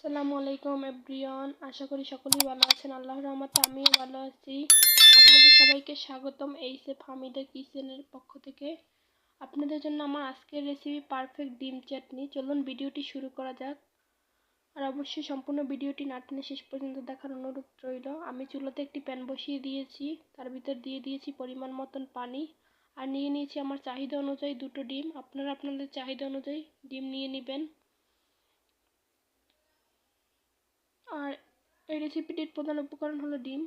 আসসালামু আলাইকুম এভরিওয়ান, আশা করি সকলেই ভালো আছেন। আল্লাহর রহমতে আমিও ভালো আছি। আপনাদের সবাইকে স্বাগতম এইসেফ হামিদা কিচেনের পক্ষ থেকে। আপনাদের জন্য আমার আজকের রেসিপি পারফেক্ট ডিম চাটনি। চলুন ভিডিওটি শুরু করা যাক। আর অবশ্যই সম্পূর্ণ ভিডিওটি না টেনে শেষ পর্যন্ত দেখার অনুরোধ রইল। আমি চুলাতে একটি প্যান বসিয়ে দিয়েছি, তার ভিতর দিয়ে দিয়েছি পরিমাণ মতন পানি, আর নিয়ে নিয়েছি আমার চাহিদা অনুযায়ী দুটো ডিম। আপনারা আপনাদের চাহিদা অনুযায়ী ডিম নিয়ে নেবেন। আর এই রেসিপিটির প্রধান উপকরণ হলো ডিম।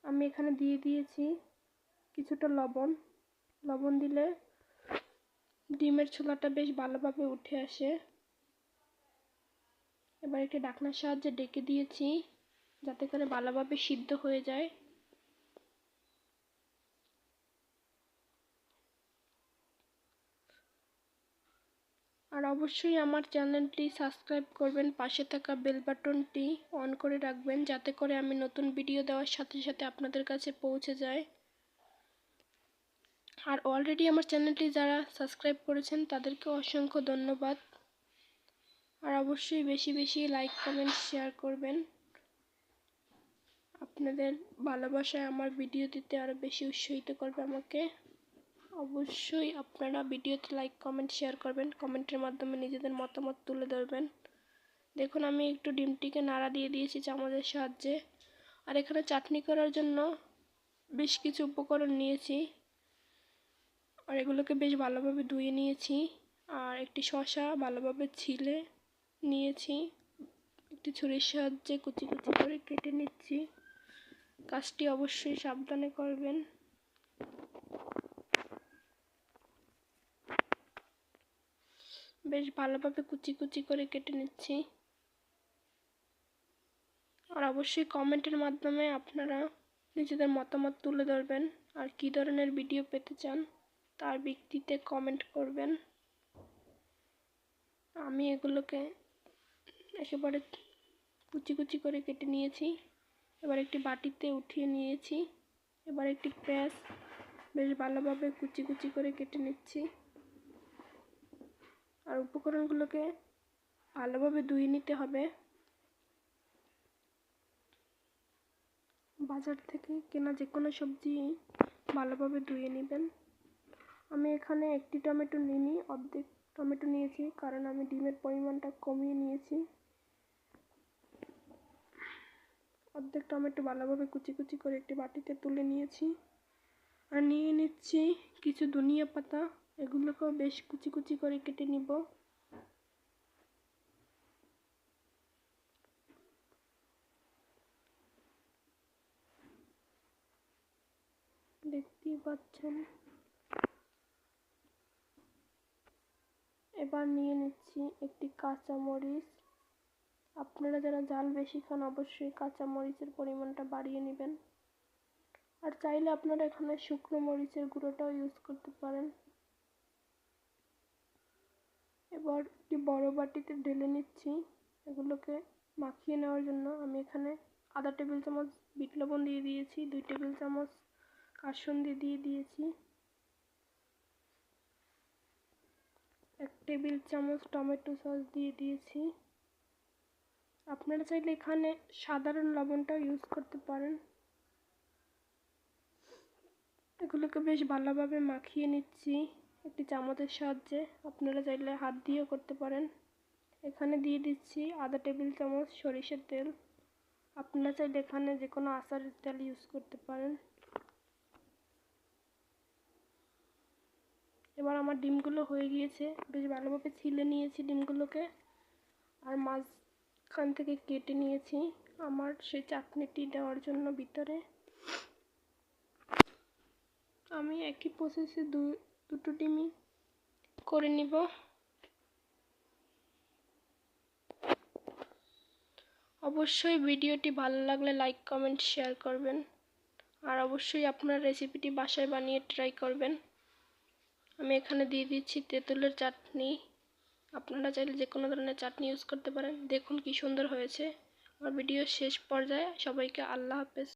আমি এখানে দিয়ে দিয়েছি কিছুটা লবণ দিলে ডিমের ছোলাটা বেশ ভালোভাবে উঠে আসে। এবার একটি ঢাকনার সাহায্যে ঢেকে দিয়েছি যাতে করে ভালোভাবে সিদ্ধ হয়ে যায়। আর অবশ্যই আমার চ্যানেলটি সাবস্ক্রাইব করবেন, পাশে থাকা বেল বাটনটি অন করে রাখবেন যাতে করে আমি নতুন ভিডিও দেওয়ার সাথে সাথে আপনাদের কাছে পৌঁছে যায়। আর অলরেডি আমার চ্যানেলটি যারা সাবস্ক্রাইব করেছেন তাদেরকে অসংখ্য ধন্যবাদ। আর অবশ্যই বেশি বেশি লাইক কমেন্ট শেয়ার করবেন। আপনাদের ভালোবাসায় আমার ভিডিও দিতে আরও বেশি উৎসাহিত করবে আমাকে। অবশ্যই আপনারা ভিডিওতে লাইক কমেন্ট শেয়ার করবেন, কমেন্টের মাধ্যমে নিজেদের মতামত তুলে ধরবেন। দেখুন আমি একটু ডিমটিকে নাড়া দিয়ে দিয়েছি চামচের সাহায্যে। আর এখানে চাটনি করার জন্য বেশ কিছু উপকরণ নিয়েছি, আর এগুলোকে বেশ ভালোভাবে ধুয়ে নিয়েছি। আর একটি শসা ভালোভাবে ছিলে নিয়েছি, একটি ছুরির সাহায্যে কুচি কুচি করে কেটে নিচ্ছি। কাজটি অবশ্যই সাবধানে করবেন। বেশ ভালোভাবে কুচি কুচি করে কেটে নিচ্ছি। আর অবশ্যই কমেন্টের মাধ্যমে আপনারা নিজেদের মতামত তুলে ধরবেন, আর কী ধরনের ভিডিও পেতে চান তার ভিত্তিতে কমেন্ট করবেন। আমি এগুলোকে একেবারে কুচি কুচি করে কেটে নিয়েছি। এবার একটি বাটিতে উঠিয়ে নিয়েছি। এবার একটি পেঁয়াজ বেশ ভালোভাবে কুচি কুচি করে কেটে নিচ্ছি। আর উপকরণগুলোকে ভালোভাবে ধুয়ে নিতে হবে। বাজার থেকে কেনা যে কোনো সবজি ভালোভাবে ধুয়ে নেবেন। আমি এখানে একটি টমেটো নিইনি, অর্ধেক টমেটো নিয়েছি, কারণ আমি ডিমের পরিমাণটা কমিয়ে নিয়েছি। অর্ধেক টমেটো ভালোভাবে কুচি কুচি করে একটি বাটিতে তুলে নিয়েছি। আর নিয়ে নিচ্ছি কিছু ধনিয়া পাতা, এগুলোকেও বেশ কুচি কুচি করে কেটে নিব। দেখতেই পাচ্ছেন। এবার নিয়ে নিচ্ছি একটি কাঁচা মরিচ। আপনারা যারা ঝাল বেশি খান অবশ্যই কাঁচা মরিচের পরিমাণটা বাড়িয়ে নেবেন। আর চাইলে আপনারা এখানে শুকনো মরিচের গুঁড়োটাও ইউজ করতে পারেন। এবার একটি বড় বাটিতে ঢেলে নিচ্ছি। এগুলোকে মাখিয়ে নেওয়ার জন্য আমি এখানে আধা টেবিল চামচ বিট লবণ দিয়ে দিয়েছি, 2 টেবিল চামচ কাসুন্দি দিয়ে দিয়েছি, 1 টেবিল চামচ টমেটো সস দিয়ে দিয়েছি। আপনারা চাইলে এখানে সাধারণ লবণটাও ইউজ করতে পারেন। এগুলোকে বেশ ভালোভাবে মাখিয়ে নিচ্ছি একটি চামচের সাহায্যে, আপনারা চাইলে হাত দিয়েও করতে পারেন। এখানে দিয়ে দিচ্ছি আধা টেবিল চামচ সরিষার তেল। আপনারা চাইলে এখানে যে কোনো আচারের তেল ইউজ করতে পারেন। এবার আমার ডিমগুলো হয়ে গিয়েছে, বেশ ভালোভাবে ছিলে নিয়েছি ডিমগুলোকে, আর মাঝখান থেকে কেটে নিয়েছি আমার সেই চাটনিটি দেওয়ার জন্য ভিতরে। আমি একই প্রসেসে দুটো ডিমই করে নিব। অবশ্যই ভিডিওটি ভালো লাগলে লাইক কমেন্ট শেয়ার করবেন। আর অবশ্যই আপনার রেসিপিটি বাসায় বানিয়ে ট্রাই করবেন। আমি এখানে দিয়ে দিচ্ছি তেঁতুলের চাটনি। আপনারা চাইলে যে কোনো ধরনের চাটনি ইউজ করতে পারেন। দেখুন কি সুন্দর হয়েছে। আমার ভিডিও শেষ পর্যায়ে সবাইকে আল্লাহ হাফেজ।